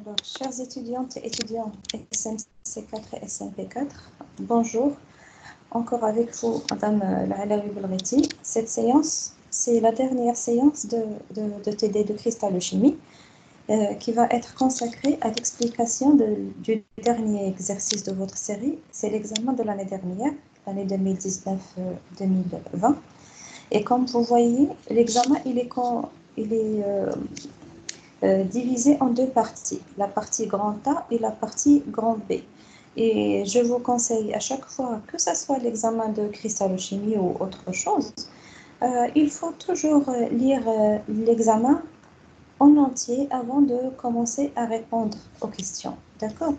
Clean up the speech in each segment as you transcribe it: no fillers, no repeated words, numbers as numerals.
Alors, chers étudiantes et étudiants SMC4 et SMP4, bonjour. Encore avec vous, Madame Laalaoui Belghiti. Cette séance, c'est la dernière séance de TD de cristallochimie qui va être consacrée à l'explication du dernier exercice de votre série. C'est l'examen de l'année dernière, l'année 2019-2020. Et comme vous voyez, l'examen, il est divisé en deux parties, la partie grand A et la partie grand B. Et je vous conseille à chaque fois, que ce soit l'examen de cristallochimie ou autre chose, il faut toujours lire l'examen en entier avant de commencer à répondre aux questions. D'accord?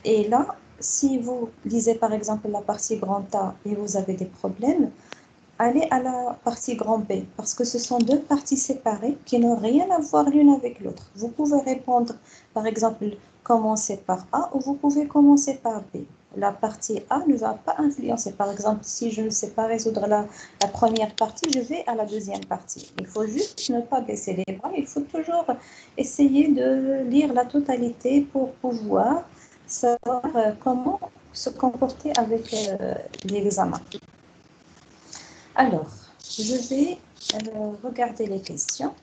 Et là, si vous lisez par exemple la partie grand A et vous avez des problèmes, allez à la partie grand B, parce que ce sont deux parties séparées qui n'ont rien à voir l'une avec l'autre. Vous pouvez répondre, par exemple, commencer par A ou vous pouvez commencer par B. La partie A ne va pas influencer. Par exemple, si je ne sais pas résoudre la première partie, je vais à la deuxième partie. Il faut juste ne pas baisser les bras. Il faut toujours essayer de lire la totalité pour pouvoir savoir comment se comporter avec l'examen. Alors, je vais regarder les questions.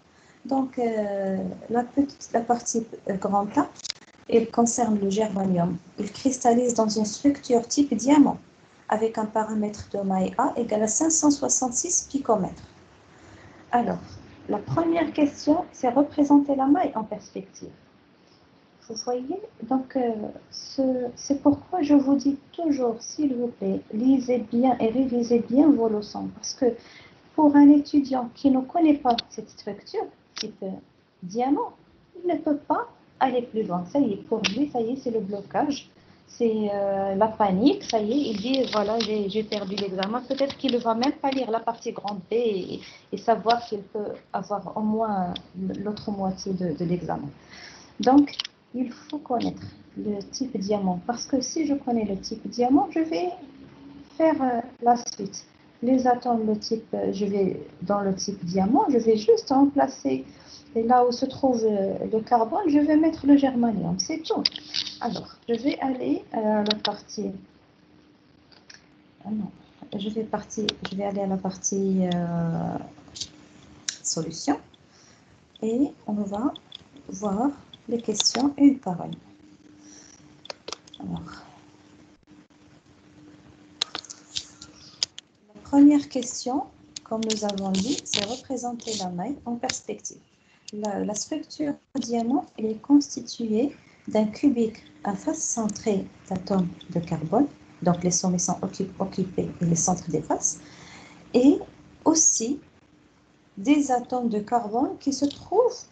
Donc, la partie grand A, elle concerne le germanium. Il cristallise dans une structure type diamant avec un paramètre de maille A égal à 566 picomètres. Alors, la première question, c'est représenter la maille en perspective. Vous voyez, donc c'est pourquoi je vous dis toujours, s'il vous plaît, lisez bien et révisez bien vos leçons. Parce que pour un étudiant qui ne connaît pas cette structure, type diamant, il ne peut pas aller plus loin. Ça y est, pour lui, ça y est, c'est le blocage, c'est la panique, ça y est, il dit, voilà, j'ai perdu l'examen. Peut-être qu'il ne va même pas lire la partie grande B et savoir qu'il peut avoir au moins l'autre moitié de l'examen. Donc, il faut connaître le type diamant, parce que si je connais le type diamant, je vais faire la suite. Les atomes, je vais dans le type diamant, je vais juste remplacer, et là où se trouve le carbone, je vais mettre le germanium, c'est tout. Alors, je vais aller à la partie, non, je vais aller à la partie solution, et on va voir les questions une par une. Alors, la première question, comme nous avons dit, c'est représenter la maille en perspective. La structure diamant elle est constituée d'un cubique à face centrée d'atomes de carbone, donc les sommets sont occupés et les centres des faces, et aussi des atomes de carbone qui se trouvent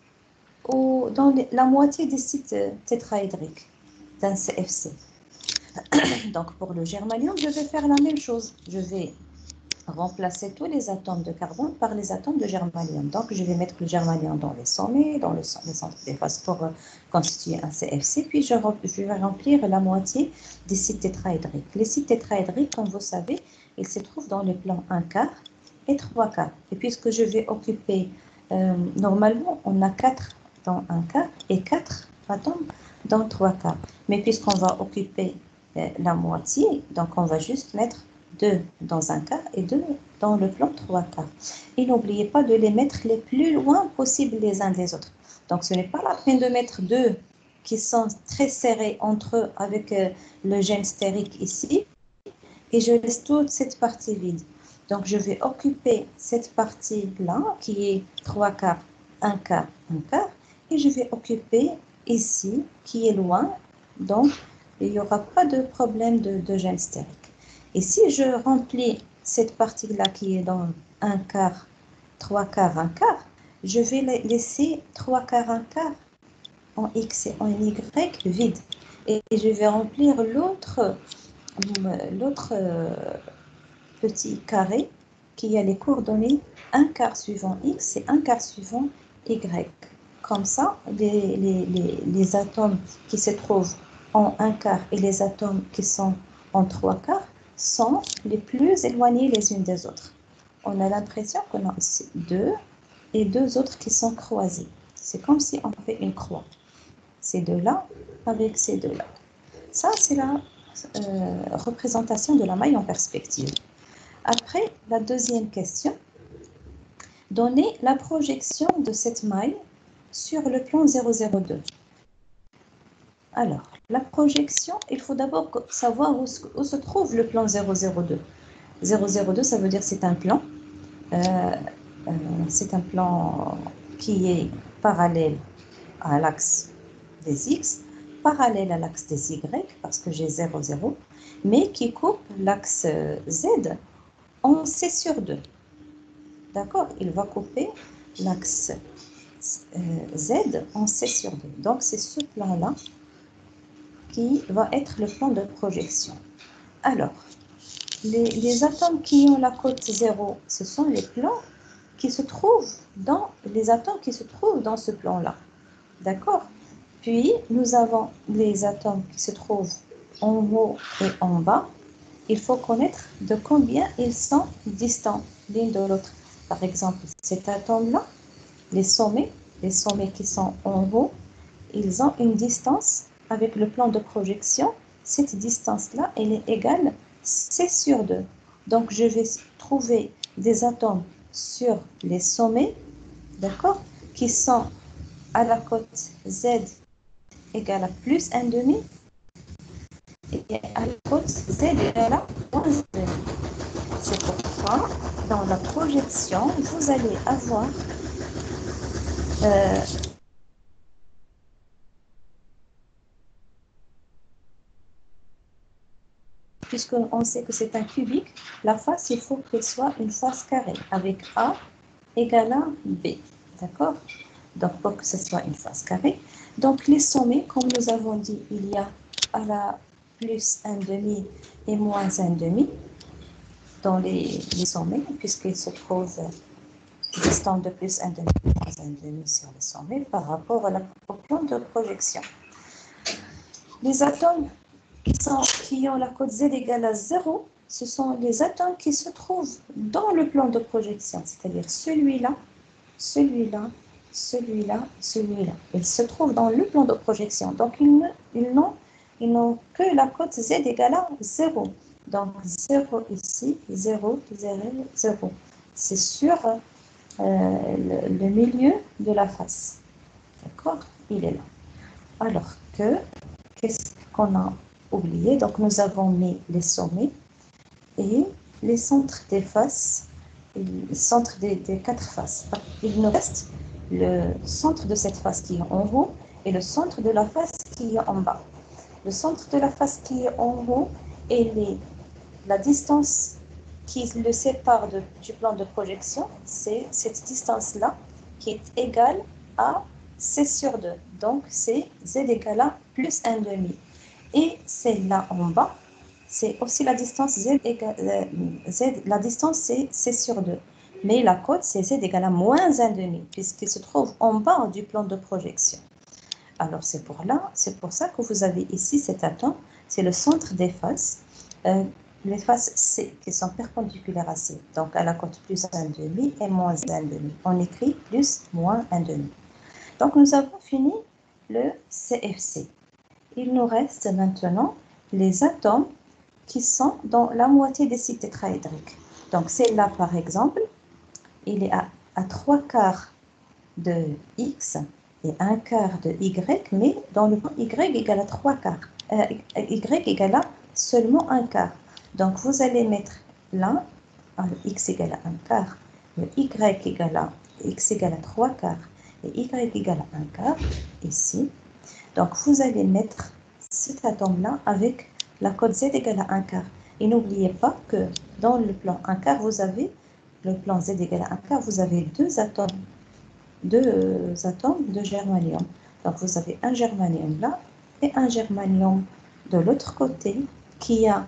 dans la moitié des sites tétraédriques d'un CFC. Donc pour le germanium, je vais faire la même chose. Je vais remplacer tous les atomes de carbone par les atomes de germanium. Donc, je vais mettre le germanium dans les sommets, dans les centres des faces pour constituer un CFC, puis je vais remplir la moitié des sites tétraédriques. Les sites tétraédriques, comme vous savez, ils se trouvent dans les plans 1 quart et 3 quarts. Et puisque je vais occuper, normalement, on a 4 dans 1 quart et 4 atomes dans 3 quarts. Mais puisqu'on va occuper la moitié, donc on va juste mettre 2 dans un quart et 2 dans le plan 3 quarts. Et n'oubliez pas de les mettre les plus loin possible les uns des autres. Donc ce n'est pas la peine de mettre 2 qui sont très serrés entre eux avec le gène stérique ici. Et je laisse toute cette partie vide. Donc je vais occuper cette partie-là qui est 3 quarts, 1 quart, 1 quart. Et je vais occuper ici qui est loin. Donc il n'y aura pas de problème de gène stérique. Et si je remplis cette partie-là qui est dans 1 quart, 3 quarts, 1 quart, je vais laisser 3 quarts, 1 quart en X et en Y vide. Et je vais remplir l'autre petit carré qui a les coordonnées 1 quart suivant X et 1 quart suivant Y. Comme ça, les atomes qui se trouvent en 1 quart et les atomes qui sont en 3 quarts sont les plus éloignés les unes des autres. On a l'impression qu'on a ici 2 et 2 autres qui sont croisés. C'est comme si on fait une croix. ces deux-là avec ces deux-là. Ça, c'est la représentation de la maille en perspective. Après, la deuxième question, donner la projection de cette maille sur le plan 002. Alors, la projection, il faut d'abord savoir où se trouve le plan 002. 002, ça veut dire c'est un plan. C'est un plan qui est parallèle à l'axe des X, parallèle à l'axe des Y, parce que j'ai 0, 0, mais qui coupe l'axe Z en C sur 2. D'accord? Il va couper l'axe Z en C sur 2. Donc, c'est ce plan-là qui va être le plan de projection. Alors, les atomes qui ont la cote 0, ce sont les plans qui se trouvent dans les atomes qui se trouvent dans ce plan-là. D'accord? Puis, nous avons les atomes qui se trouvent en haut et en bas. Il faut connaître de combien ils sont distants l'un de l'autre. Par exemple, cet atome-là, les sommets qui sont en haut, ils ont une distance avec le plan de projection. Cette distance-là, elle est égale C sur 2. Donc, je vais trouver des atomes sur les sommets, d'accord, qui sont à la cote Z égale à plus 1,5 et à la cote Z égale à moins 1,5. C'est pourquoi, dans la projection, vous allez avoir puisqu'on sait que c'est un cubique, la face, il faut qu'elle soit une face carrée avec A égale à B. D'accord? Donc, pour que ce soit une face carrée. Donc, les sommets, comme nous avons dit, il y a à la plus 1,5 et moins 1,5 dans les sommets, puisqu'ils se trouvent distants de plus 1,5 et moins 1,5 sur les sommets par rapport au plan de projection. Les atomes qui ont la cote Z égale à 0, ce sont les atomes qui se trouvent dans le plan de projection, c'est-à-dire celui-là, celui-là, celui-là, celui-là. Ils se trouvent dans le plan de projection. Donc, ils n'ont que la cote Z égale à 0. Donc, 0 ici, 0, 0, 0. C'est sur le milieu de la face. D'accord? Il est là. Alors que, qu'est-ce qu'on a oublié? Donc, nous avons mis les sommets et les centres des faces, le centre des 4 faces. Il nous reste le centre de cette face qui est en haut et le centre de la face qui est en bas. Le centre de la face qui est en haut et la distance qui le sépare du plan de projection, c'est cette distance-là qui est égale à C sur 2. Donc, c'est Z égale à plus 1,5. Et celle-là en bas, c'est aussi la distance Z égale la distance c'est C sur 2. Mais la cote, c'est Z égale à moins 1,5, puisqu'il se trouve en bas du plan de projection. Alors, c'est pour ça que vous avez ici cet atome, c'est le centre des faces. Les faces C qui sont perpendiculaires à C, donc à la cote plus 1,5 et moins 1,5. On écrit plus, moins 1,5. Donc, nous avons fini le CFC. Il nous reste maintenant les atomes qui sont dans la moitié des cycles tétraédriques. Donc, celle-là, par exemple, il est à 3 quarts de X et 1 quart de Y, mais dans le plan Y égale à 3 quarts. Y égale à seulement 1 quart. Donc, vous allez mettre là, le X égale à 1 quart, le Y égale à X égale à 3 quarts et Y égale à 1 quart, ici. Donc, vous allez mettre cet atome-là avec la cote Z égale à 1 quart. Et n'oubliez pas que dans le plan 1 quart, vous avez, le plan Z égale à 1 quart, vous avez deux atomes de germanium. Donc, vous avez un germanium là et un germanium de l'autre côté qui a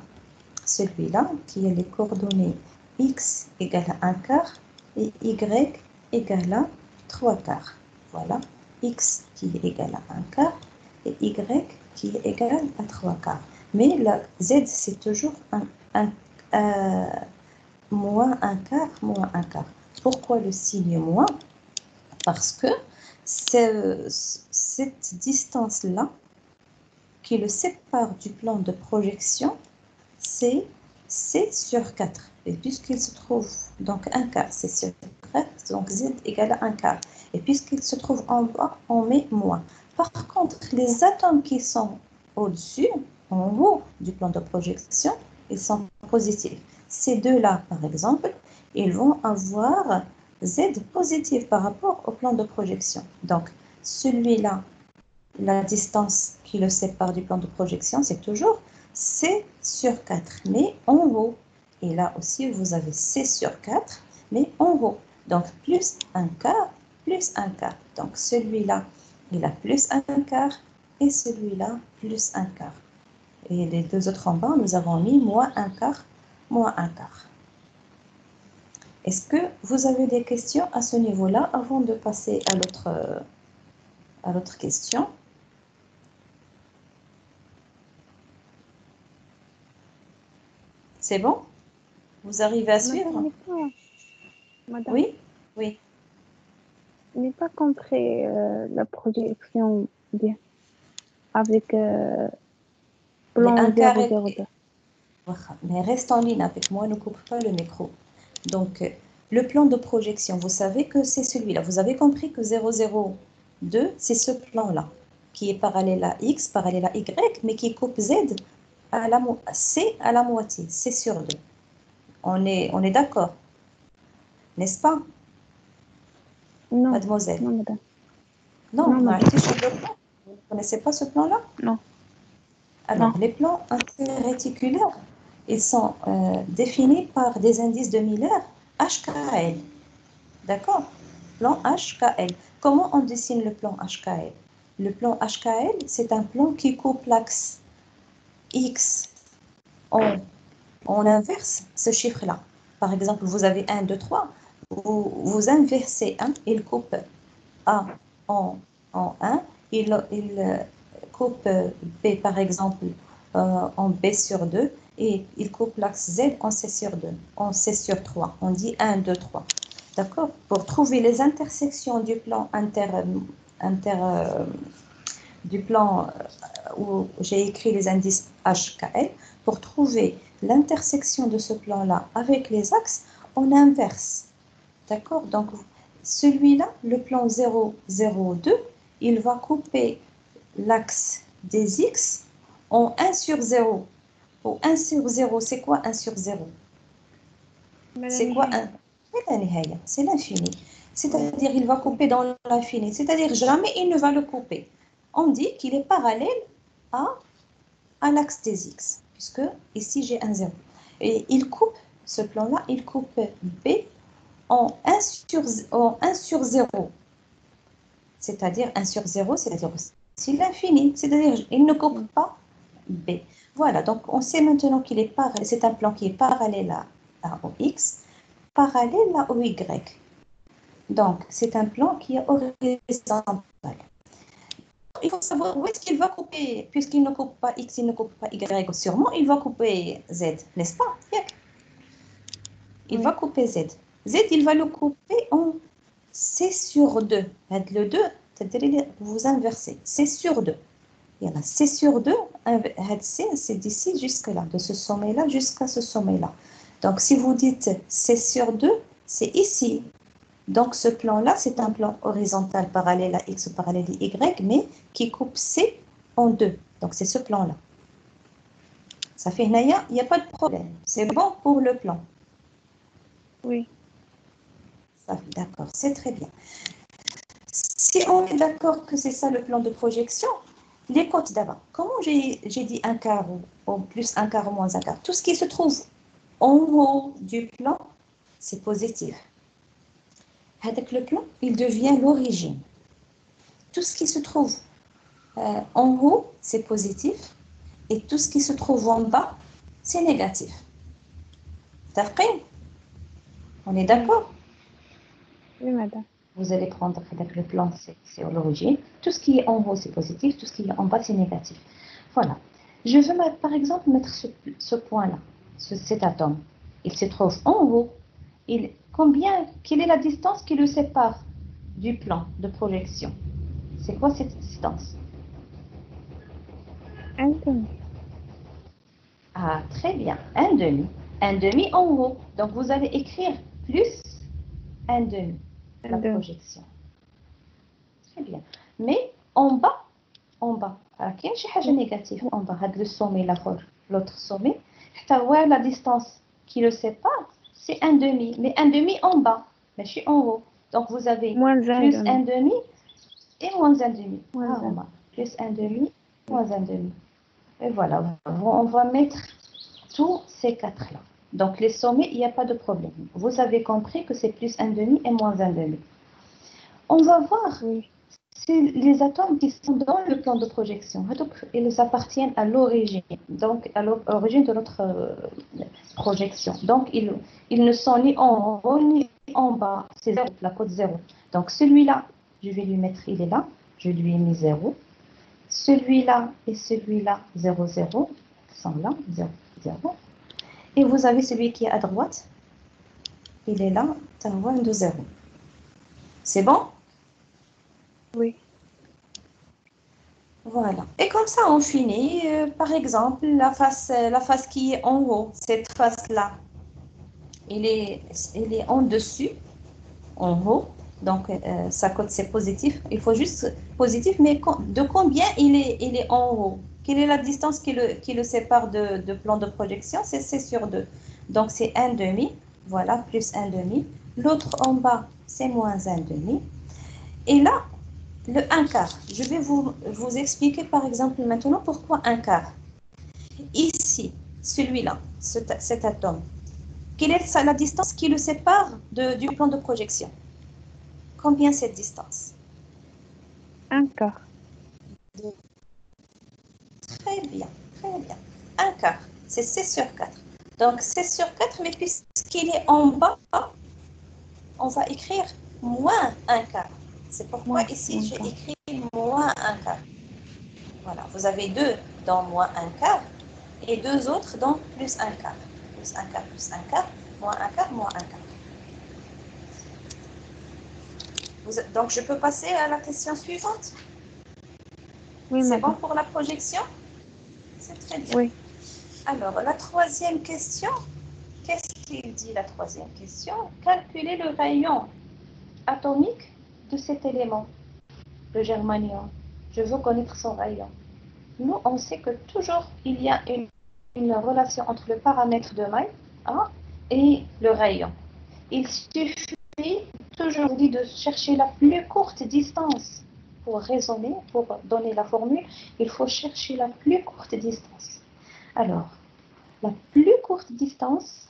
celui-là, qui a les coordonnées X égale à 1 quart et Y égale à 3 quarts. Voilà, X qui est égal à 1 quart et Y qui est égal à 3 quarts. Mais la Z, c'est toujours moins 1 quart, moins 1 quart. Pourquoi le signe moins? Parce que cette distance-là qui le sépare du plan de projection, c'est C sur 4. Et puisqu'il se trouve, donc 1 quart, C sur 4, donc Z égale à 1 quart. Et puisqu'il se trouve en bas, on met moins. Par contre, les atomes qui sont au-dessus, en haut du plan de projection, ils sont positifs. Ces deux-là, par exemple, ils vont avoir Z positif par rapport au plan de projection. Donc, celui-là, la distance qui le sépare du plan de projection, c'est toujours C sur 4, mais en haut. Et là aussi, vous avez C sur 4, mais en haut. Donc, plus 1 quart, plus 1 quart. Donc, celui-là, il a plus 1 quart, et celui-là, plus 1 quart. Et les deux autres en bas, nous avons mis moins 1 quart, moins 1 quart. Est-ce que vous avez des questions à ce niveau-là avant de passer à l'autre question? C'est bon? Vous arrivez à suivre? Madame, Oui? Oui. je n'ai pas compris la projection bien avec Mais plan un carré. 002. Mais reste en ligne avec moi, ne coupe pas le micro. Donc, le plan de projection, vous savez que c'est celui-là. Vous avez compris que 002, c'est ce plan-là, qui est parallèle à X, parallèle à Y, mais qui coupe Z à C à la moitié, C sur 2. On est d'accord, n'est-ce pas, Non, mademoiselle? non, madame. Non, Non, madame. vous ne connaissez pas ce plan-là? Non, Alors, non. les plans interréticulaires, ils sont définis par des indices de Miller HKL. D'accord? Plan HKL. Comment on dessine le plan HKL? Le plan HKL, c'est un plan qui coupe l'axe X on inverse ce chiffre-là. Par exemple, vous avez 1, 2, 3. Vous inversez 1, il coupe A en 1, il coupe B, par exemple, en B sur 2, et il coupe l'axe Z en C sur 2, en C sur 3. On dit 1, 2, 3. D'accord? Pour trouver les intersections du plan du plan où j'ai écrit les indices HKL, pour trouver l'intersection de ce plan-là avec les axes, on inverse. D'accord? Donc, celui-là, le plan 0, 0, 2, il va couper l'axe des X en 1 sur 0. Ou 1 sur 0, c'est quoi 1 sur 0? C'est quoi 1? C'est l'infini. C'est-à-dire, il va couper dans l'infini. C'est-à-dire, jamais il ne va le couper. On dit qu'il est parallèle à l'axe des X, puisque ici, j'ai un 0. Et il coupe, ce plan-là, il coupe B en 1 sur 0. C'est-à-dire 1 sur 0, c'est-à-dire aussi l'infini. C'est-à-dire, il ne coupe pas B. Voilà, donc on sait maintenant qu'il est parallèle. C'est un plan qui est parallèle au X, parallèle au Y. Donc, c'est un plan qui est horizontal. Il faut savoir où est-ce qu'il va couper, puisqu'il ne coupe pas X, il ne coupe pas Y, sûrement il va couper Z, n'est-ce pas? Il va couper Z. Z, il va le couper en C sur 2. Le 2, c'est-à-dire vous inversez. C sur 2. Il y en a C sur 2, C, c'est d'ici jusque-là, de ce sommet-là jusqu'à ce sommet-là. Donc, si vous dites C sur 2, c'est ici. Donc, ce plan-là, c'est un plan horizontal parallèle à X ou parallèle à Y, mais qui coupe C en 2. Donc, c'est ce plan-là. Ça fait Naya, il n'y a pas de problème. C'est bon pour le plan. Oui. D'accord, c'est très bien. Si on est d'accord que c'est ça le plan de projection, les côtes d'avant. Comment j'ai dit un quart ou plus un quart ou moins un quart? Tout ce qui se trouve en haut du plan, c'est positif. Avec le plan, il devient l'origine. Tout ce qui se trouve en haut, c'est positif. Et tout ce qui se trouve en bas, c'est négatif. D'accord? On est d'accord? Oui, madame. Vous allez prendre avec le plan, c'est l'origine. Tout ce qui est en haut, c'est positif. Tout ce qui est en bas, c'est négatif. Voilà. Je veux par exemple mettre ce point-là, cet atome. Il se trouve en haut. Quelle est la distance qui le sépare du plan de projection. C'est quoi cette distance? Un demi. Ah, très bien. Un demi. Un demi en haut. Donc, vous allez écrire plus un demi, Un la demi. projection. Très bien. Mais en bas, il y a quelque chose de négatif en bas. Le sommet, l'autre sommet. La distance qui le sépare, c'est un demi. Mais un demi en bas, mais je suis en haut. Donc, vous avez Moins un plus un demi. demi et moins un demi. Moins Ah, en un. bas. Plus un demi, Oui. moins un demi. Et voilà, on va mettre tous ces quatre-là. Donc, les sommets, il n'y a pas de problème. Vous avez compris que c'est plus un demi et moins un demi. On va voir Oui. les atomes qui sont dans le plan de projection. Donc, ils appartiennent à l'origine, donc à l'origine de notre projection. Donc, ils ne sont ni en haut ni en bas. C'est zéro, la cote zéro. Donc, celui-là, je vais lui mettre, il est là. Je lui ai mis 0. Celui-là et celui-là, 0, 0, sont là, 0, 0. Et vous avez celui qui est à droite, il est là, tanwin de 0. C'est bon? Oui. Voilà. Et comme ça, on finit. Par exemple, la face qui est en haut, cette face-là, il est en dessus, en haut. Donc, sa cote, c'est positif. Il faut juste positif, mais de combien il est en haut? Quelle est la distance qui le sépare de plan de projection? C'est sur 2. Donc, c'est un demi. Voilà, plus un demi. L'autre en bas, c'est moins un demi. Et là, le un quart. Je vais vous expliquer, par exemple, maintenant pourquoi un quart. Ici, celui-là, cet atome, quelle est la distance qui le sépare du plan de projection? Combien cette distance? Un quart. Très bien, très bien. Un quart, c'est C sur 4. Donc, C sur 4, mais puisqu'il est en bas, on va écrire moins un quart. C'est pourquoi ici, Moins j'ai quart. écrit moins un quart. Voilà, vous avez 2 dans moins un quart et 2 autres dans plus un quart. Plus un quart, plus un quart, moins un quart, moins un quart. Donc, je peux passer à la question suivante. Oui, C'est bon madame. pour la projection? C'est très bien. Oui. Alors, la troisième question, qu'est-ce qu'il dit la troisième question? Calculer le rayon atomique de cet élément, le germanium. Je veux connaître son rayon. Nous, on sait que toujours il y a une relation entre le paramètre de May et le rayon. Il suffit toujours de chercher la plus courte distance. Pour raisonner, pour donner la formule, il faut chercher la plus courte distance. Alors, la plus courte distance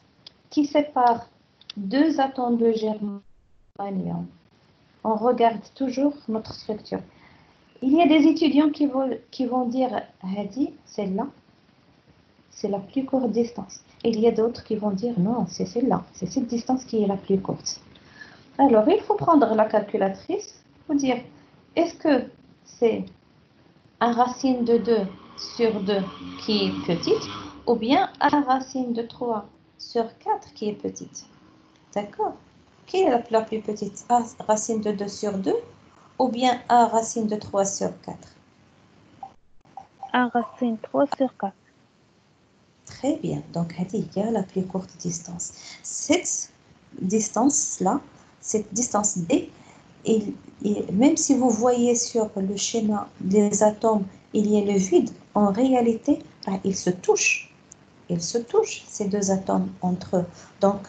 qui sépare deux atomes de germanium. On regarde toujours notre structure. Il y a des étudiants qui vont dire, Hadi, celle-là, c'est la plus courte distance. Et il y a d'autres qui vont dire, non, c'est celle-là, c'est cette distance qui est la plus courte. Alors, il faut prendre la calculatrice pour dire, est-ce que c'est un racine de 2 sur 2 qui est petite ou bien un racine de 3 sur 4 qui est petite? D'accord? Qui est la plus petite? Un racine de 2 sur 2 ou bien un racine de 3 sur 4? Un racine 3 sur 4. Très bien. Donc, il y a la plus courte distance. Cette distance-là, cette distance D, même si vous voyez sur le schéma des atomes, il y a le vide, en réalité, ils se touchent. Ils se touchent, ces deux atomes, entre eux. Donc,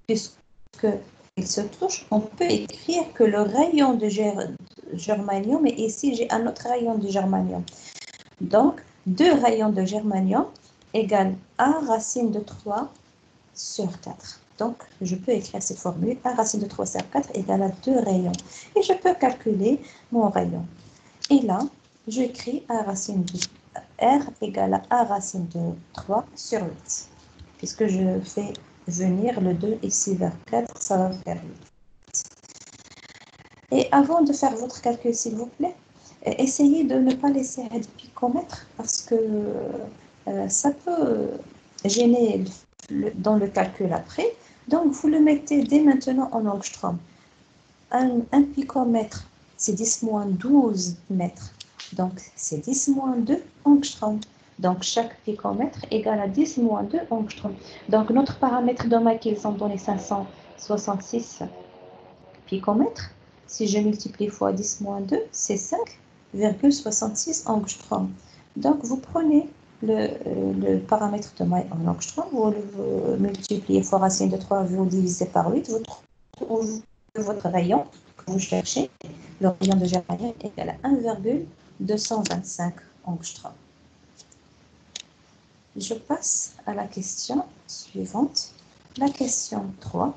puisqu'ils se touchent, on peut écrire que le rayon de germanium, et ici, j'ai un autre rayon de germanium. Donc, deux rayons de germanium égale 1 racine de 3 sur 4. Donc, je peux écrire cette formule. 1 racine de 3 sur 4 égale à 2 rayons. Et je peux calculer mon rayon. Et là, j'écris 1 racine de R égale à 1 racine de 3 sur 8. Puisque je fais venir le 2 ici vers 4, ça va faire 8. Et avant de faire votre calcul, s'il vous plaît, essayez de ne pas laisser un picomètre parce que ça peut gêner dans le calcul après. Donc, vous le mettez dès maintenant en angstrom. un picomètre, c'est 10 moins 12 mètres. Donc, c'est 10 moins 2 angstroms. Donc, chaque picomètre égale à 10 moins 2 angstroms. Donc, notre paramètre de maille qu'ils ont donné 566 picomètres. Si je multiplie fois 10 moins 2, c'est 5,66 angstroms. Donc, vous prenez le paramètre de maille en angstroms, vous le multipliez fois racine de 3, vous divisez par 8, vous trouvez votre rayon que vous cherchez. Le rayon de germanium est égal à 1,225 angstroms. Je passe à la question suivante. La question 3.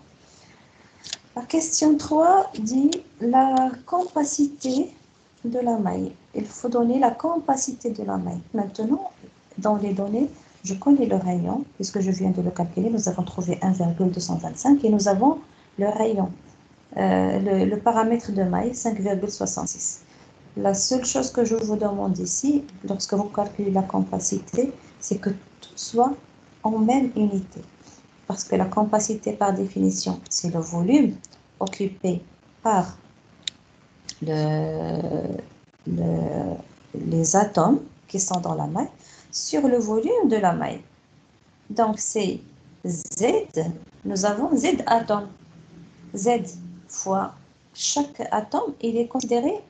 La question 3 dit la compacité de la maille. Il faut donner la compacité de la maille. Maintenant, dans les données, je connais le rayon, puisque je viens de le calculer. Nous avons trouvé 1,225 et nous avons le rayon, le paramètre de maille, 5,66. La seule chose que je vous demande ici, lorsque vous calculez la compacité, c'est que tout soit en même unité. Parce que la compacité, par définition, c'est le volume occupé par les atomes qui sont dans la maille sur le volume de la maille. Donc, c'est Z, nous avons Z atomes. Z fois chaque atome, il est considéré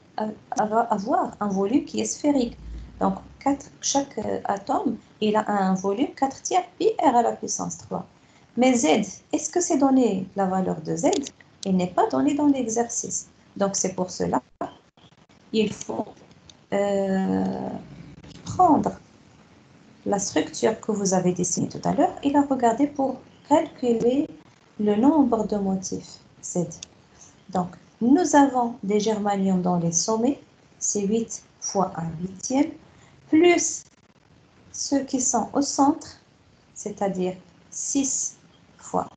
avoir un volume qui est sphérique. Donc, chaque atome, il a un volume 4 tiers pi r à la puissance 3. Mais Z, est-ce que c'est donné la valeur de Z? Il n'est pas donné dans l'exercice. Donc, c'est pour cela il faut prendre la structure que vous avez dessinée tout à l'heure et la regarder pour calculer le nombre de motifs Z. Donc, nous avons des germaniums dans les sommets, c'est 8 fois 1 huitième, plus ceux qui sont au centre, c'est-à-dire 6 fois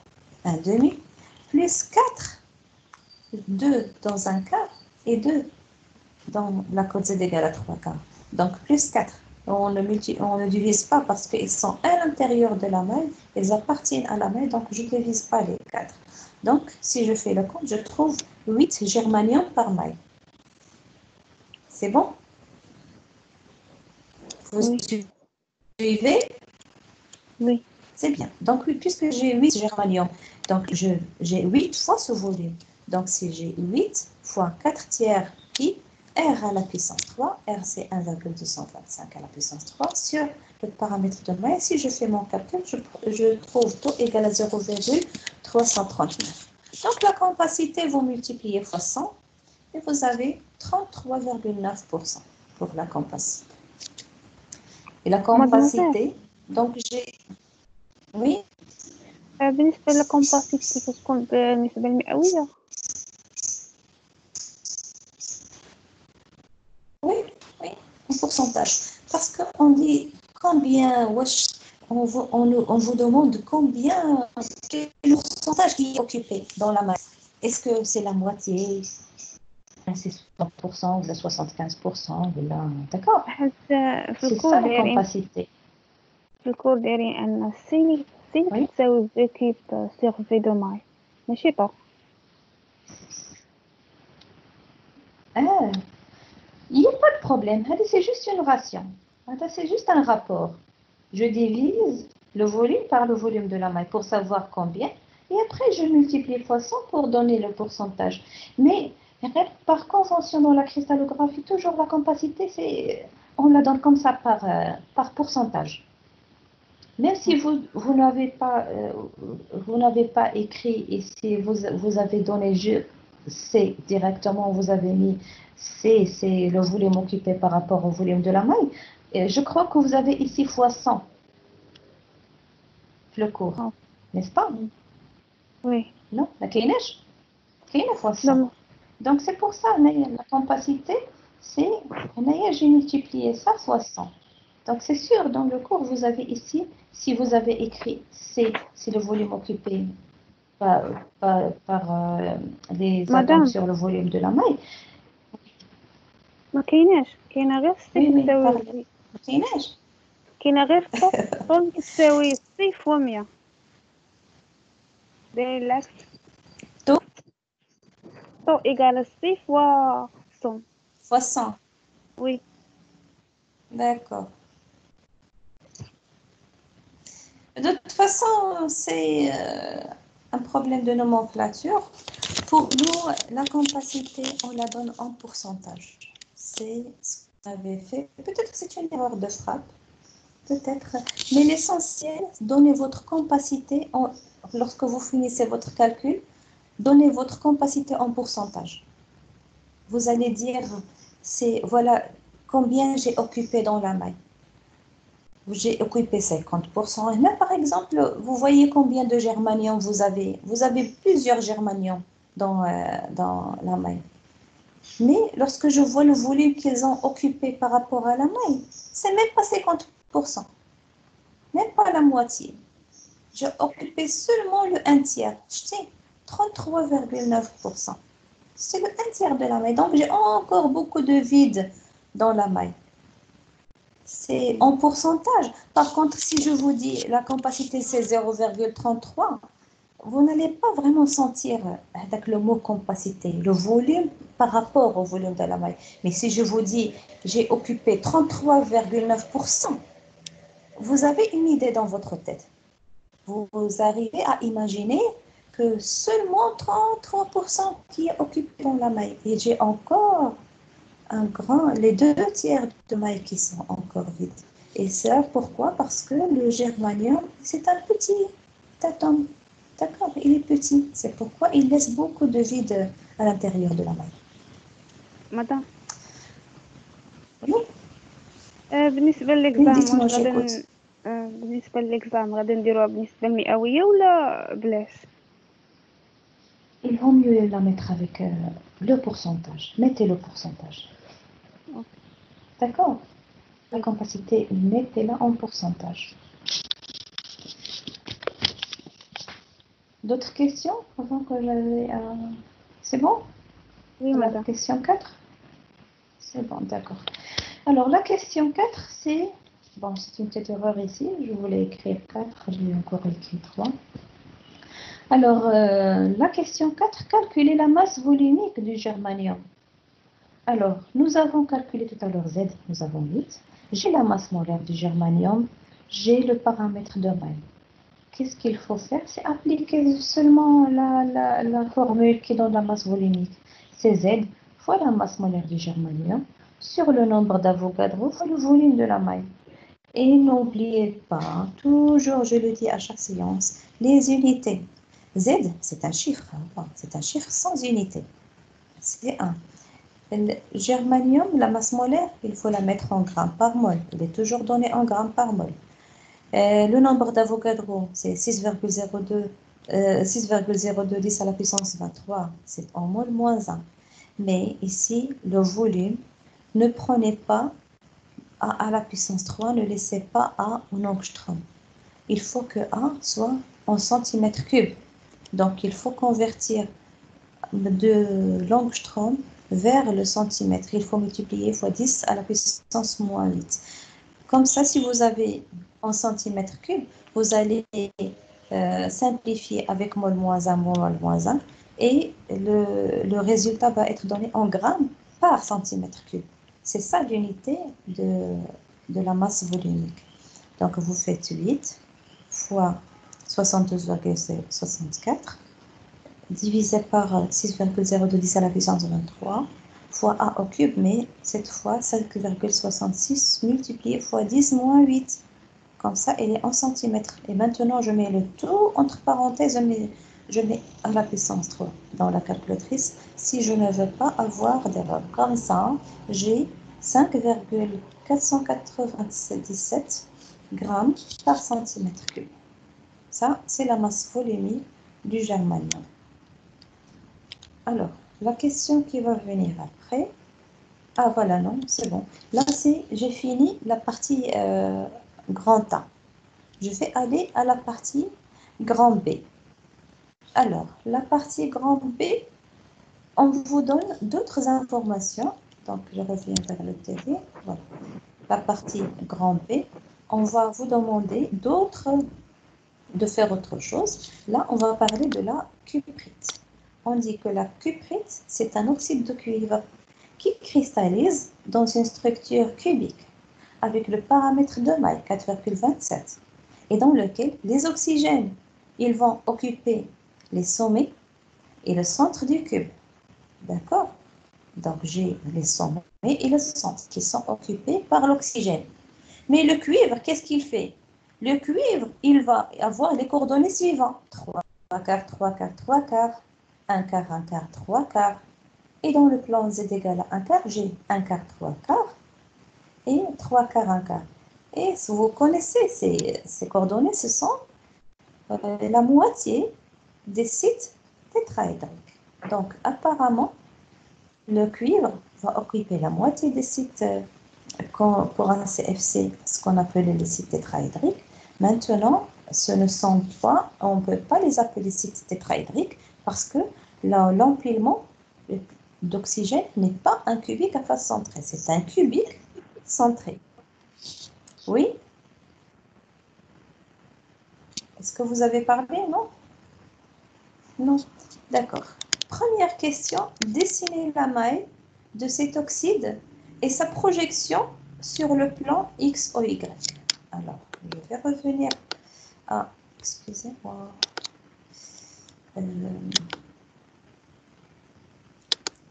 1 demi, plus 4, 2 dans un quart et 2 dans la cote Z égale à 3 quarts. Donc, plus 4. On ne divise pas parce qu'ils sont à l'intérieur de la maille, ils appartiennent à la maille, donc je ne divise pas les 4. Donc, si je fais le compte, je trouve 8 germanium par maille. C'est bon? Vous Oui, suivez? oui. C'est bien. Donc, puisque j'ai 8 germanium, donc j'ai 8 fois ce volume. Donc, si j'ai 8 fois 4 tiers pi, R à la puissance 3, R c'est 1,225 à la puissance 3 sur le paramètre de maille. Si je fais mon calcul, je trouve taux égal à 0,339. Donc, la compacité, vous multipliez fois 100 et vous avez 33,9% pour la compacité. Et la Mademoiselle, compacité, donc j'ai... Oui, بالنسبة للكومباسيتي كتكون بالنسبة المئوية. oui, oui, en pourcentage. Parce qu'on dit combien, on vous demande combien, quel pourcentage qui est occupé dans la masse. Est-ce que c'est la moitié, c'est 60% ou 75%, d'accord? حيت في C'est الكور ça la دايرين compacité. أن سي Oui. كتساوي في كيب سيغ في دو ماي ماشي با. Ah, il n'y a pas de problème. C'est juste une ration. C'est juste un rapport. Je divise le volume par le volume de la maille pour savoir combien. Et après, je multiplie fois 100 pour donner le pourcentage. Mais par convention dans la cristallographie, toujours la compacité, on la donne comme ça par pourcentage. Même si vous n'avez pas écrit et si vous avez donné C directement, vous avez mis C, c'est le volume occupé par rapport au volume de la maille. Et je crois que vous avez ici fois 100 le cours, n'est-ce pas? وي Non, la كايناش fois 100. دونك Donc c'est pour ça, la compacité, c'est, j'ai multiplié ça fois 100. Donc c'est sûr, dans le cours, vous avez ici, si vous avez écrit C, c'est le volume occupé par les atomes مدام sur le volume de la maille. ما كاينة غير سي Oui, oui, كتساوي parlez. في كايناش. كاينة غير طول كتساوي سي فوا 100 دايرين العكس. Donc, 100 égale à 6 fois 100. Fois 100. Oui. D'accord. De toute façon, c'est un problème de nomenclature. Pour nous, la capacité, on la donne en pourcentage. C'est ce qu'on avait fait. Peut-être que c'est une erreur de frappe. Peut-être. Mais l'essentiel, donnez votre capacité, lorsque vous finissez votre calcul, donnez votre capacité en pourcentage. Vous allez dire, voilà combien j'ai occupé dans la maille. J'ai occupé 50%. Et là, par exemple, vous voyez combien de germanium vous avez. Vous avez plusieurs germaniums dans la maille. Mais lorsque je vois le volume qu'ils ont occupé par rapport à la maille, c'est même pas 50%. Même pas la moitié. J'ai occupé seulement le 1/3. J'étais 33,9%. C'est le 1/3 de la maille. Donc, j'ai encore beaucoup de vide dans la maille. C'est en pourcentage. Par contre, si je vous dis la capacité c'est 0,33, vous n'allez pas vraiment sentir avec le mot capacité, le volume par rapport au volume de la maille. Mais si je vous dis j'ai occupé 33,9%, vous avez une idée dans votre tête. Vous arrivez à imaginer que seulement 33% qui est occupé dans la maille. Et j'ai encore les 2/3 de maille qui sont encore vides. Et ça, pourquoi? Parce que le germanium, c'est un petit atome. D'accord? Il est petit. C'est pourquoi il laisse beaucoup de vide à l'intérieur de la maille. Madame. Oui? بالنسبة للإكزام Dites-moi, واش j'écoute. بالنسبة للإكزام غادي نديروها بالنسبة المئوية ولا بلاش؟ Il vaut mieux la mettre avec le pourcentage. Mettez le pourcentage. D'accord? La capacité, mettez-la en pourcentage. D'autres questions avant que j'avais... C'est bon? Oui, La madame. question 4? C'est bon, d'accord. Alors, la question 4, c'est... Bon, c'est une petite erreur ici. Je voulais écrire 4, j'ai encore écrit 3. Alors, la question 4, calculer la masse volumique du germanium. Alors, nous avons calculé tout à l'heure Z, nous avons 8. J'ai la masse molaire du germanium, j'ai le paramètre de maille. Qu'est-ce qu'il faut faire? C'est appliquer seulement la formule qui donne la masse volumique. C'est Z fois la masse molaire du germanium sur le nombre d'Avogadro fois le volume de la maille. Et n'oubliez pas, toujours je le dis à chaque séance, les unités. Z, c'est un chiffre, c'est un chiffre sans unité. C'est 1. Le germanium, la masse molaire, il faut la mettre en grammes par mol. Il est toujours donné en grammes par mol. Le nombre d'Avogadro, c'est 6,02 à la puissance 23. C'est en mol moins 1. Mais ici, le volume, ne prenez pas A à la puissance 3, ne laissez pas A en angstrom. Il faut que A soit en centimètres cubes. Donc, il faut convertir de l'angstrom vers le centimètre. Il faut multiplier fois 10 à la puissance moins 8. Comme ça, si vous avez en centimètres cubes, vous allez simplifier avec mol moins 1, mol moins 1, et le résultat va être donné en grammes par centimètre cube. C'est ça l'unité de la masse volumique. Donc, vous faites 8 fois 72,64 divisé par 6,010 à la puissance 23 fois A au cube, mais cette fois 5,66 multiplié fois 10 moins 8. Comme ça, elle est en centimètres. Et maintenant, je mets le tout entre parenthèses, je mets à la puissance 3 dans la calculatrice si je ne veux pas avoir d'erreur. Comme ça, j'ai 5,497 grammes par centimètre cube. Ça, c'est la masse volumique du germanium. Alors, la question qui va venir après... Ah voilà, non, c'est bon. Là, j'ai fini la partie grand A. Je vais aller à la partie grand B. Alors, la partie grand B, on vous donne d'autres informations. Donc, je reviens vers le TV. Voilà. La partie grand B, on va vous demander de faire autre chose. Là, on va parler de la cuprite. on dit que la cuprite, c'est un oxyde de cuivre qui cristallise dans une structure cubique avec le paramètre de May 4,27 et dans lequel les oxygènes, ils vont occuper les sommets et le centre du cube. D'accord? Donc, j'ai les sommets et le centre qui sont occupés par l'oxygène. Mais le cuivre, qu'est-ce qu'il fait? Le cuivre, il va avoir les coordonnées suivantes. 3 quarts, 3 quarts, 3 quarts, 1 quart, 1 quart, 3 quarts. Et dans le plan Z égale à 1 quart, j'ai 1 quart, 3 quarts et 3 quarts, 1 quart. Et si vous connaissez ces coordonnées, ce sont la moitié des sites tétraédriques. Donc, apparemment, le cuivre va occuper la moitié des sites pour un CFC, ce qu'on appelle les sites tétraédriques. Maintenant, ce ne sont pas, on ne peut pas les appeler sites tétraédriques parce que l'empilement d'oxygène n'est pas un cubique à face centrée, c'est un cubique centré. Oui? Est-ce que vous avez parlé, non? Non. D'accord. Première question, dessinez la maille de cet oxyde et sa projection sur le plan X ou Y. Alors, je vais revenir à... Excusez-moi.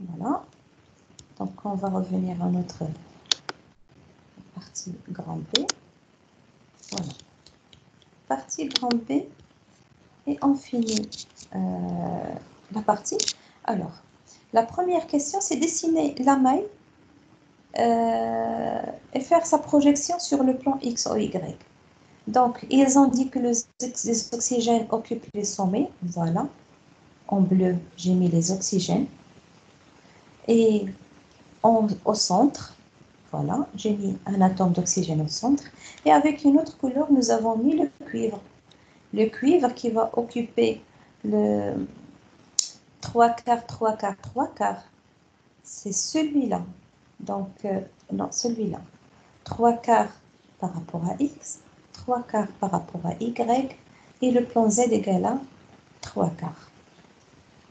Voilà. Donc, on va revenir à notre partie grand B. Voilà. Partie grand B. Et on finit la partie. Alors, la première question, c'est dessiner la maille et faire sa projection sur le plan X ou Y. Donc, ils ont dit que les oxygènes occupent les sommets. Voilà. En bleu, j'ai mis les oxygènes. Et au centre, voilà, j'ai mis un atome d'oxygène au centre. Et avec une autre couleur, nous avons mis le cuivre. Le cuivre qui va occuper le 3 quarts, 3 quarts, 3 quarts. C'est celui-là. Donc, non, celui-là. 3 quarts par rapport à X, 3 quarts par rapport à Y, et le plan Z égale à 3 quarts.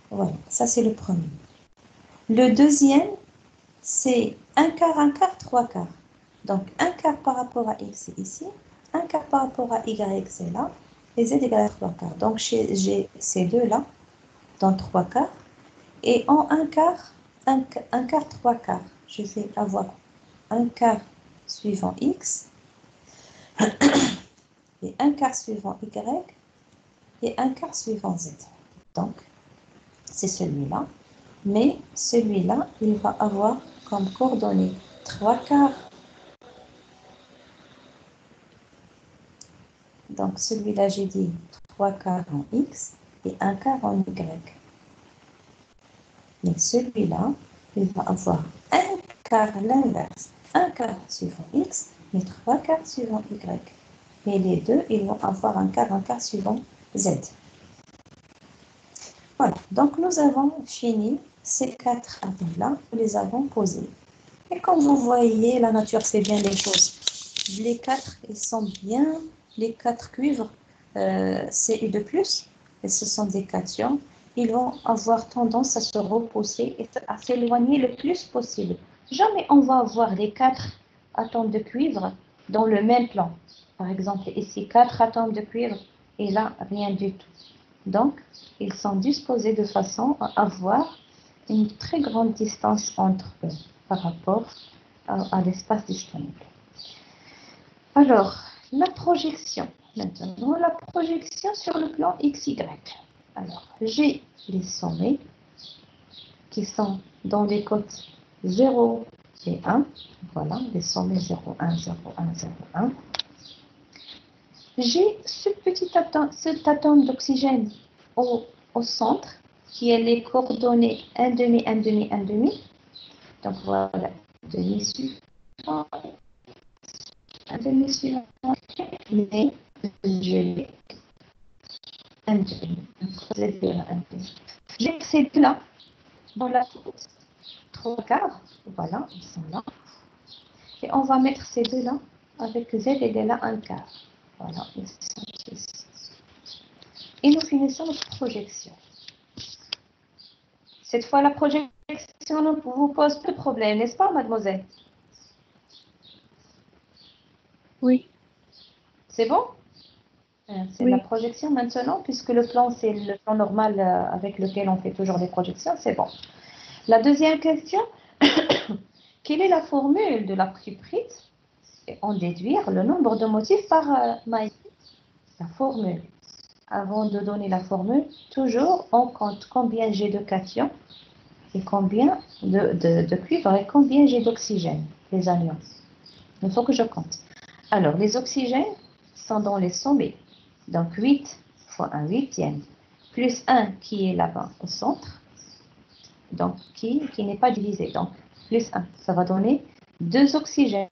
Voilà, ça c'est le premier. Le deuxième, c'est 1 quart, 3 quarts. Donc, 1 quart par rapport à X, c'est ici. 1 quart par rapport à Y, c'est là. Et Z égale à 3 quarts. Donc, j'ai ces deux-là dans 3 quarts. Et en 1 quart, 1 quart, 3 quarts, je vais avoir 1 quart suivant X et 1 quart suivant Y et 1 quart suivant Z. Donc, c'est celui-là. Mais celui-là, il va avoir comme coordonnées 3 quarts. Donc, celui-là, j'ai dit 3 quarts en X et 1 quart en Y. Mais celui-là, il va avoir 1 quart l'inverse. 1 quart suivant X, mais 3 quarts suivant Y. Et les deux, ils vont avoir un quart suivant Z. Voilà, donc nous avons fini ces 4 atomes-là, nous les avons posés. Et comme vous voyez, la nature fait bien les choses. Les 4, ils sont bien, les 4 cuivres, Cu2+, et ce sont des cations, ils vont avoir tendance à se repousser et à s'éloigner le plus possible. Jamais on va avoir les 4 atomes de cuivre dans le même plan. Par exemple, ici, 4 atomes de cuivre et là, rien du tout. Donc, ils sont disposés de façon à avoir une très grande distance entre eux par rapport à l'espace disponible. Alors, la projection. Maintenant, la projection sur le plan XY. Alors, j'ai les sommets qui sont dans les côtes 0 et 1. Voilà, les sommets 0, 1, 0, 1, 0, 1. J'ai cet atome d'oxygène au centre, qui est les coordonnées 1 demi, 1 demi, 1 demi. Donc voilà, demi suivant, 1 demi suivant, mais je l'ai 1 demi, un demi. J'ai ces deux-là dans la côte 3 quarts, voilà, ils sont là. Et on va mettre ces deux-là avec Z égale à 1 quart. Voilà, ils sont ici. Et nous finissons notre projection. Cette fois, la projection ne vous pose plus de problème, n'est-ce pas, mademoiselle? Oui. C'est bon? C'est la Oui. projection maintenant, puisque le plan, c'est le plan normal avec lequel on fait toujours des projections, c'est bon. La deuxième question, quelle est la formule de la prise? Et on déduire le nombre de motifs par maille. La formule. Avant de donner la formule, toujours on compte combien j'ai de cations et combien de cuivre et combien j'ai d'oxygène, les anions. Il faut que je compte. Alors, les oxygènes sont dans les sommets. Donc, 8 fois 1 huitième, plus 1 qui est là-bas au centre, donc qui n'est pas divisé. Donc, plus 1, ça va donner 2 oxygènes.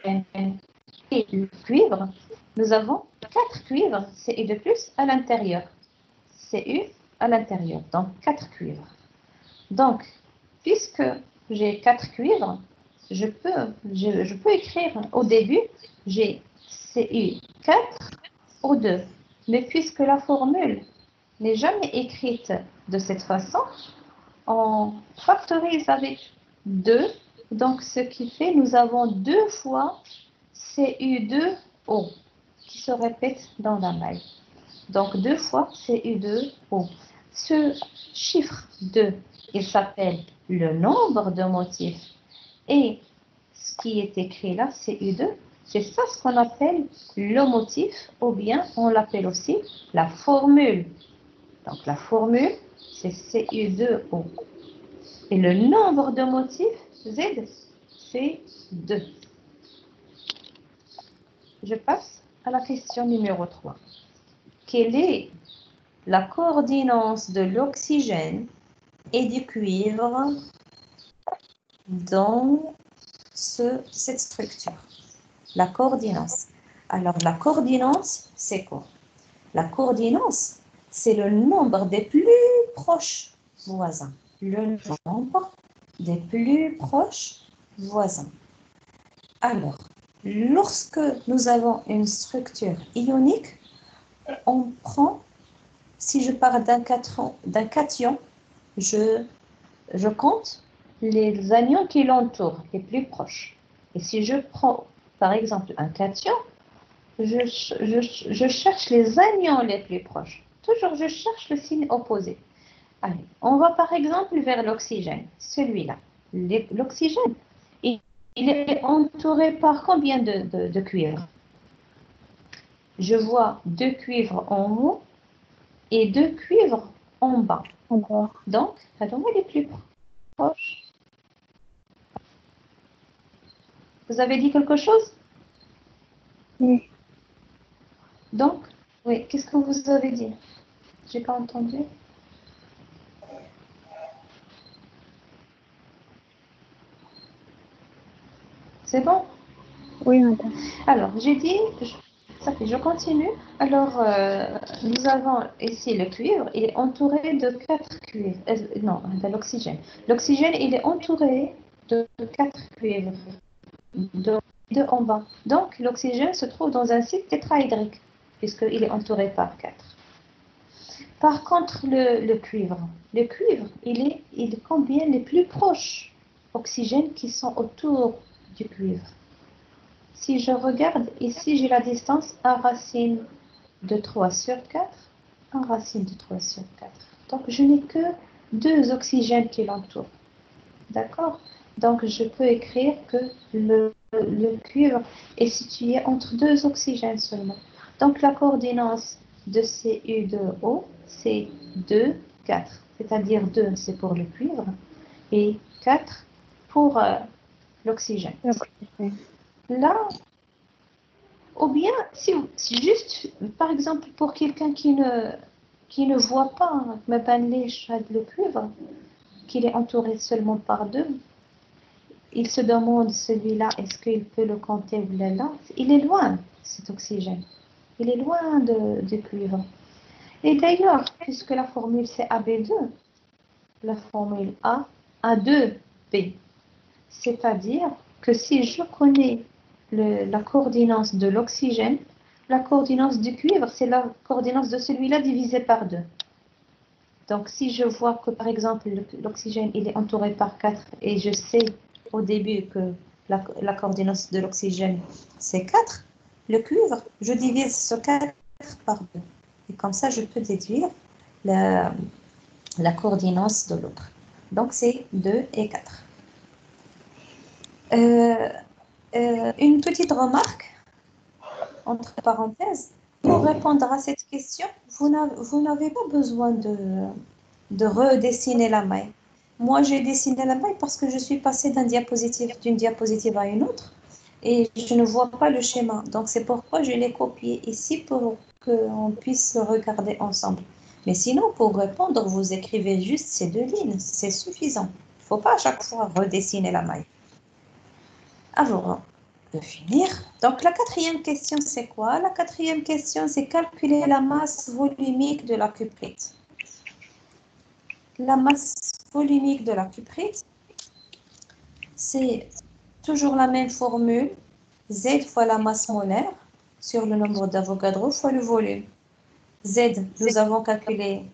Et le cuivre, nous avons 4 cuivres, Cu de plus à l'intérieur. Cu à l'intérieur, donc 4 cuivres. Donc, puisque j'ai 4 cuivres, je peux écrire au début, j'ai Cu4 O2. Mais puisque la formule n'est jamais écrite de cette façon, on factorise avec 2. Donc, ce qui fait, nous avons 2 fois Cu2O qui se répète dans la maille. Donc, 2 fois Cu2O. Ce chiffre 2, il s'appelle le nombre de motifs. Et ce qui est écrit là, Cu2, c'est ça ce qu'on appelle le motif, ou bien on l'appelle aussi la formule. Donc, la formule, c'est Cu2O. Et le nombre de motifs, Z, c'est 2. Je passe à la question numéro 3. Quelle est la coordination de l'oxygène et du cuivre dans cette structure? La coordination. Alors, la coordination, c'est quoi? La coordination, c'est le nombre des plus proches voisins. Le nombre des plus proches voisins. Alors, lorsque nous avons une structure ionique, on prend, si je parle d'un cation, je compte les anions qui l'entourent, les plus proches. Et si je prends, par exemple, un cation, je cherche les anions les plus proches. Toujours, je cherche le signe opposé. Allez, on va par exemple vers l'oxygène, celui-là. L'oxygène, il est entouré par combien de cuivres? Je vois 2 cuivres en haut et 2 cuivres en bas. Donc, attends, les plus proches. Vous avez dit quelque chose? Oui. Donc, oui, qu'est-ce que vous avez dit? J'ai pas entendu. C'est bon? Oui, madame. Alors, j'ai dit, ça fait, je continue. Alors, nous avons ici le cuivre, il est entouré de 4 cuivres. Non, de l'oxygène. L'oxygène, il est entouré de 4 cuivres, de en bas. Donc, l'oxygène se trouve dans un site tétraédrique, puisqu'il est entouré par 4. Par contre, le cuivre, il combien les plus proches oxygènes qui sont autour du cuivre. Si je regarde ici, j'ai la distance 1 racine de 3 sur 4, 1 racine de 3 sur 4. Donc, je n'ai que 2 oxygènes qui l'entourent. D'accord? Donc, je peux écrire que le cuivre est situé entre 2 oxygènes seulement. Donc, la coordination de Cu2O, c'est 2, 4. C'est-à-dire 2, c'est pour le cuivre, et 4 pour l'oxygène. Là, ou bien, si juste, par exemple, pour quelqu'un qui ne voit pas le cuivre, qu'il est entouré seulement par 2, il se demande celui-là, est-ce qu'il peut le compter ou là? Il est loin, cet oxygène. Il est loin du cuivre. Et d'ailleurs, puisque la formule c'est AB2, la formule A, A2B, c'est-à-dire que si je connais la coordination de l'oxygène, la coordination du cuivre, c'est la coordination de celui-là divisé par 2. Donc, si je vois que, par exemple, l'oxygène, il est entouré par 4 et je sais au début que la coordination de l'oxygène, c'est 4, le cuivre, je divise ce 4 par 2. Et comme ça, je peux déduire la coordination de l'autre. Donc, c'est 2 et 4. Une petite remarque, entre parenthèses, pour répondre à cette question, vous n'avez pas besoin de redessiner la maille. Moi, j'ai dessiné la maille parce que je suis passée d'une diapositive à une autre et je ne vois pas le schéma. Donc, c'est pourquoi je l'ai copié ici pour qu'on puisse le regarder ensemble. Mais sinon, pour répondre, vous écrivez juste ces 2 lignes, c'est suffisant. Il ne faut pas à chaque fois redessiner la maille. Avant de finir, donc la 4e question, c'est quoi? La 4e question, c'est calculer la masse volumique de la cuprite. La masse volumique de la cuprite, c'est toujours la même formule, Z fois la masse molaire sur le nombre d'Avogadro fois le volume. Z, nous avons calculé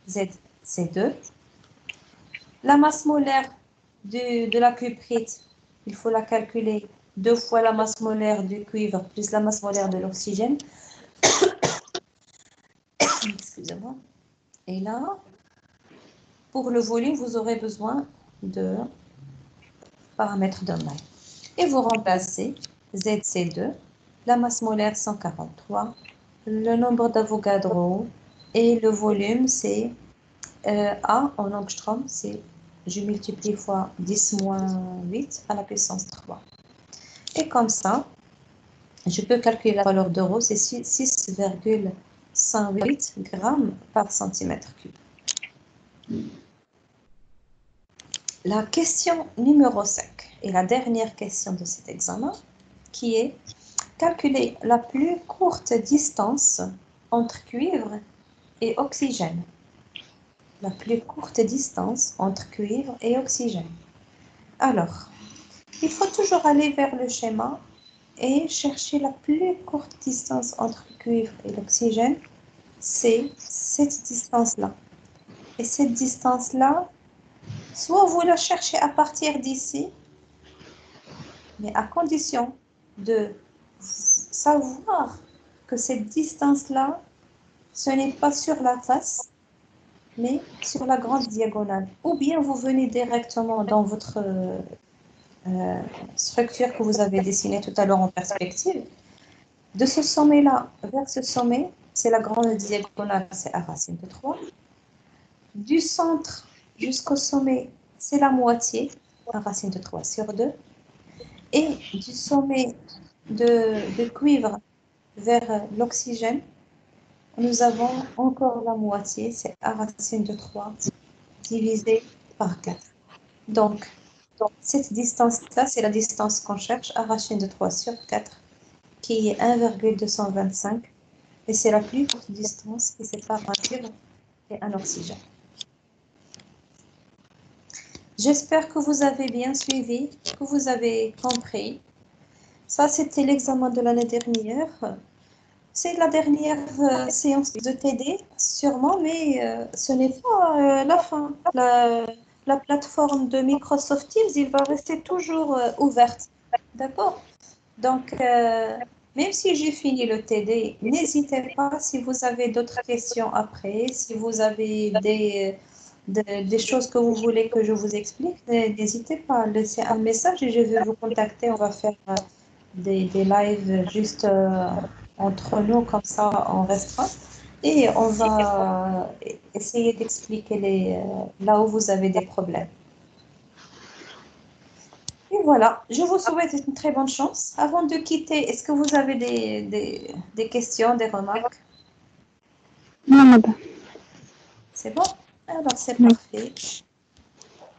Z, c'est 2. La masse molaire de la cuprite, il faut la calculer 2 fois la masse molaire du cuivre plus la masse molaire de l'oxygène. Excusez-moi. Et là, pour le volume, vous aurez besoin de paramètres de maille. Et vous remplacez ZC2, la masse molaire 143, le nombre d'Avogadro et le volume, c'est A en angstrom, c'est je multiplie fois 10 moins 8 à la puissance 3. Et comme ça, je peux calculer la valeur de rho, c'est 6,108 grammes par centimètre cube. La question numéro 5 est la dernière question de cet examen, qui est calculer la plus courte distance entre cuivre et oxygène. La plus courte distance entre cuivre et oxygène. Alors, il faut toujours aller vers le schéma et chercher la plus courte distance entre le cuivre et l'oxygène, c'est cette distance-là. Et cette distance-là, soit vous la cherchez à partir d'ici, mais à condition de savoir que cette distance-là, ce n'est pas sur la face, mais sur la grande diagonale. Ou bien vous venez directement dans votre structure que vous avez dessinée tout à l'heure en perspective. De ce sommet-là vers ce sommet, c'est la grande diagonale, c'est A racine de 3. Du centre jusqu'au sommet, c'est la moitié, A racine de 3 sur 2. Et du sommet de cuivre vers l'oxygène, nous avons encore la moitié, c'est A racine de 3 divisé par 4. Donc, cette distance-là, c'est la distance qu'on cherche, A racine de 3 sur 4, qui est 1,225. Et c'est la plus courte distance qui sépare un cuivre et un oxygène. J'espère que vous avez bien suivi, que vous avez compris. Ça, c'était l'examen de l'année dernière. C'est la dernière séance de TD, sûrement, mais ce n'est pas la fin. La plateforme de Microsoft Teams, il va rester toujours ouverte. D'accord? Donc, même si j'ai fini le TD, n'hésitez pas si vous avez d'autres questions après, si vous avez des choses que vous voulez que je vous explique, n'hésitez pas à laisser un message et je vais vous contacter. On va faire des lives juste entre nous, comme ça on restera. Et on va essayer d'expliquer là où vous avez des problèmes. Et voilà, je vous souhaite une très bonne chance. Avant de quitter, est-ce que vous avez des questions, des remarques? Non, C'est bon? Alors, c'est parfait.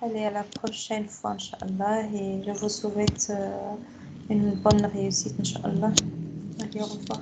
Allez, à la prochaine fois, Inch'Allah. Et je vous souhaite une bonne réussite, Inch'Allah. Allez, au revoir.